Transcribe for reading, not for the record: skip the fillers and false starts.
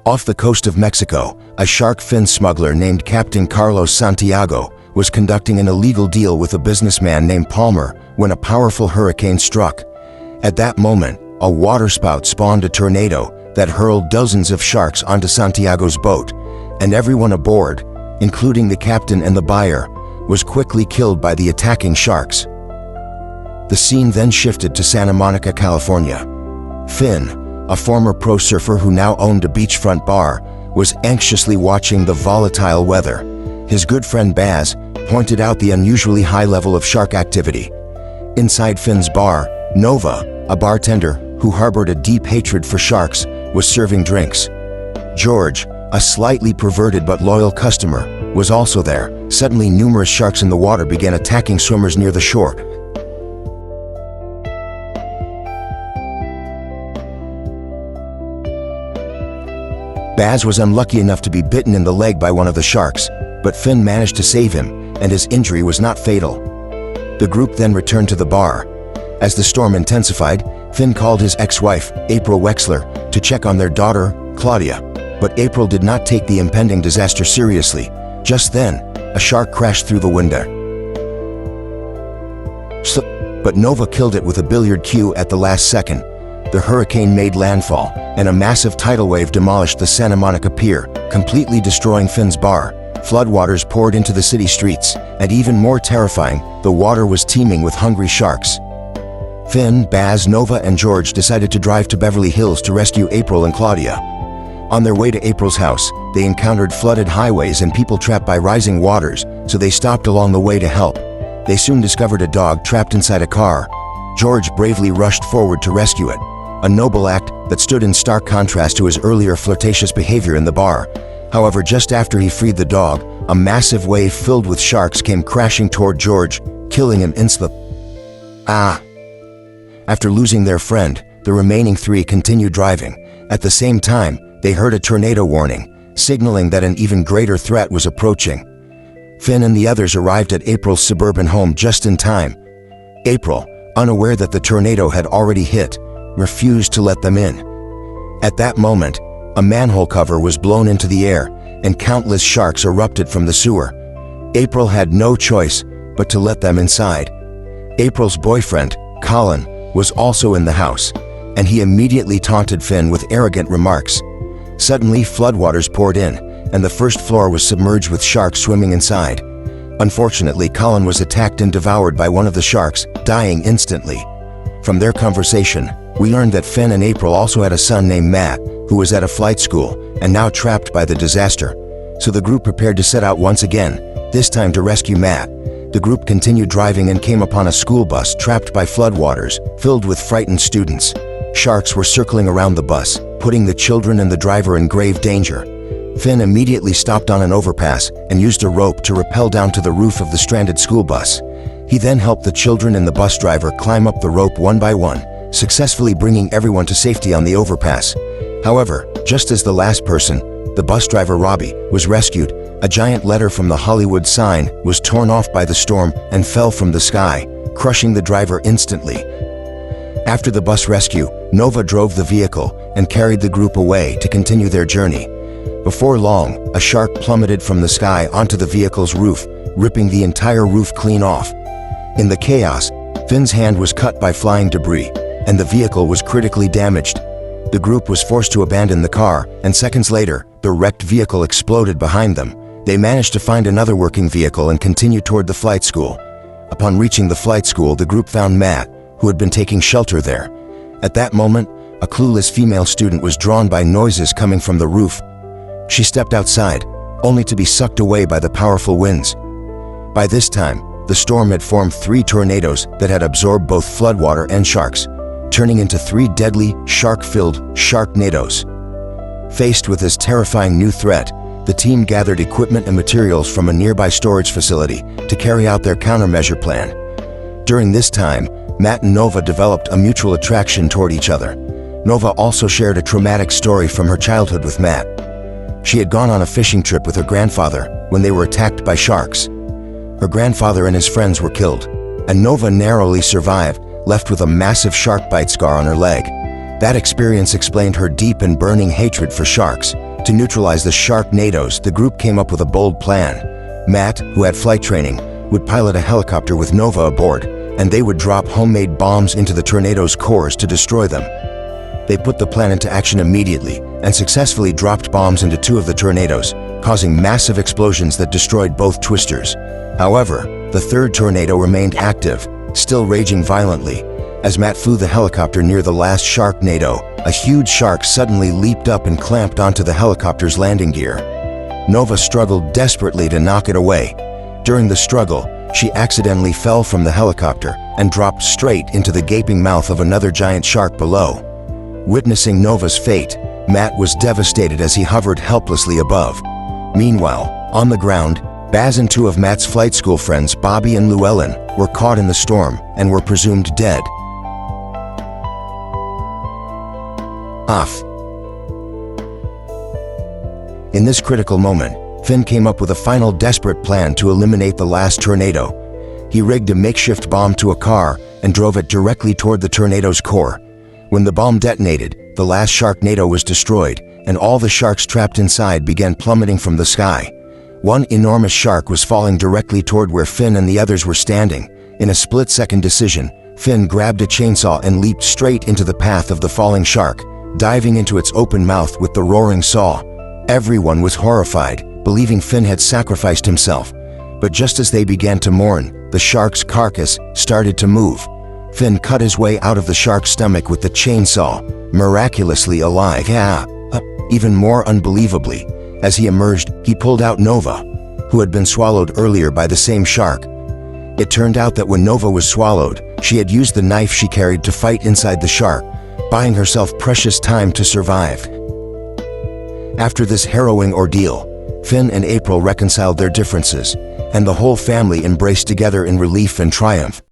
Off the coast of Mexico, a shark fin smuggler named Captain Carlos Santiago was conducting an illegal deal with a businessman named Palmer when a powerful hurricane struck. At that moment, a waterspout spawned a tornado that hurled dozens of sharks onto Santiago's boat, and everyone aboard, including the captain and the buyer, was quickly killed by the attacking sharks. The scene then shifted to Santa Monica, California. Finn, a former pro surfer who now owned a beachfront bar, was anxiously watching the volatile weather. His good friend Baz pointed out the unusually high level of shark activity. Inside Finn's bar, Nova, a bartender who harbored a deep hatred for sharks, was serving drinks. George, a slightly perverted but loyal customer, was also there. Suddenly, numerous sharks in the water began attacking swimmers near the shore. Baz was unlucky enough to be bitten in the leg by one of the sharks, but Finn managed to save him, and his injury was not fatal. The group then returned to the bar. As the storm intensified, Finn called his ex-wife, April Wexler, to check on their daughter, Claudia. But April did not take the impending disaster seriously. Just then, a shark crashed through the window. But Nova killed it with a billiard cue at the last second. The hurricane made landfall, and a massive tidal wave demolished the Santa Monica Pier, completely destroying Finn's bar. Floodwaters poured into the city streets, and even more terrifying, the water was teeming with hungry sharks. Finn, Baz, Nova, and George decided to drive to Beverly Hills to rescue April and Claudia. On their way to April's house, they encountered flooded highways and people trapped by rising waters, so they stopped along the way to help. They soon discovered a dog trapped inside a car. George bravely rushed forward to rescue it, a noble act that stood in stark contrast to his earlier flirtatious behavior in the bar. However, just after he freed the dog, a massive wave filled with sharks came crashing toward George, killing him instantly. After losing their friend, the remaining three continued driving. At the same time, they heard a tornado warning, signaling that an even greater threat was approaching. Finn and the others arrived at April's suburban home just in time. April, unaware that the tornado had already hit, refused to let them in. At that moment, a manhole cover was blown into the air, and countless sharks erupted from the sewer. April had no choice but to let them inside. April's boyfriend, Colin, was also in the house, and he immediately taunted Finn with arrogant remarks. Suddenly, floodwaters poured in, and the first floor was submerged with sharks swimming inside. Unfortunately, Colin was attacked and devoured by one of the sharks, dying instantly. From their conversation, we learned that Finn and April also had a son named Matt, who was at a flight school and now trapped by the disaster. So the group prepared to set out once again, this time to rescue Matt. The group continued driving and came upon a school bus trapped by floodwaters, filled with frightened students. Sharks were circling around the bus, putting the children and the driver in grave danger. Finn immediately stopped on an overpass and used a rope to rappel down to the roof of the stranded school bus. He then helped the children and the bus driver climb up the rope one by one, successfully bringing everyone to safety on the overpass. However, just as the last person, the bus driver Robbie, was rescued, a giant letter from the Hollywood sign was torn off by the storm and fell from the sky, crushing the driver instantly. After the bus rescue, Nova drove the vehicle and carried the group away to continue their journey. Before long, a shark plummeted from the sky onto the vehicle's roof, ripping the entire roof clean off. In the chaos, Finn's hand was cut by flying debris, and the vehicle was critically damaged. The group was forced to abandon the car, and seconds later, the wrecked vehicle exploded behind them. They managed to find another working vehicle and continued toward the flight school. Upon reaching the flight school, the group found Matt, who had been taking shelter there. At that moment, a clueless female student was drawn by noises coming from the roof. She stepped outside, only to be sucked away by the powerful winds. By this time, the storm had formed 3 tornadoes that had absorbed both floodwater and sharks, turning into 3 deadly, shark-filled sharknadoes. Faced with this terrifying new threat, the team gathered equipment and materials from a nearby storage facility to carry out their countermeasure plan. During this time, Matt and Nova developed a mutual attraction toward each other. Nova also shared a traumatic story from her childhood with Matt. She had gone on a fishing trip with her grandfather when they were attacked by sharks. Her grandfather and his friends were killed, and Nova narrowly survived, left with a massive shark bite scar on her leg. That experience explained her deep and burning hatred for sharks. To neutralize the sharknadoes, the group came up with a bold plan. Matt, who had flight training, would pilot a helicopter with Nova aboard, and they would drop homemade bombs into the tornado's cores to destroy them. They put the plan into action immediately and successfully dropped bombs into 2 of the tornadoes, causing massive explosions that destroyed both twisters. However, the 3rd tornado remained active, still raging violently. As Matt flew the helicopter near the last sharknado, a huge shark suddenly leaped up and clamped onto the helicopter's landing gear. Nova struggled desperately to knock it away. During the struggle, she accidentally fell from the helicopter and dropped straight into the gaping mouth of another giant shark below. Witnessing Nova's fate, Matt was devastated as he hovered helplessly above. Meanwhile, on the ground, Baz and 2 of Matt's flight school friends, Bobby and Llewellyn, were caught in the storm and were presumed dead. Off. In this critical moment, Finn came up with a final desperate plan to eliminate the last tornado. He rigged a makeshift bomb to a car and drove it directly toward the tornado's core. When the bomb detonated, the last sharknado was destroyed, and all the sharks trapped inside began plummeting from the sky. One enormous shark was falling directly toward where Finn and the others were standing. In a split-second decision, Finn grabbed a chainsaw and leaped straight into the path of the falling shark, diving into its open mouth with the roaring saw. Everyone was horrified, believing Finn had sacrificed himself. But just as they began to mourn, the shark's carcass started to move. Finn cut his way out of the shark's stomach with the chainsaw, miraculously alive. Even more unbelievably, as he emerged, he pulled out Nova, who had been swallowed earlier by the same shark. It turned out that when Nova was swallowed, she had used the knife she carried to fight inside the shark, buying herself precious time to survive. After this harrowing ordeal, Finn and April reconciled their differences, and the whole family embraced together in relief and triumph.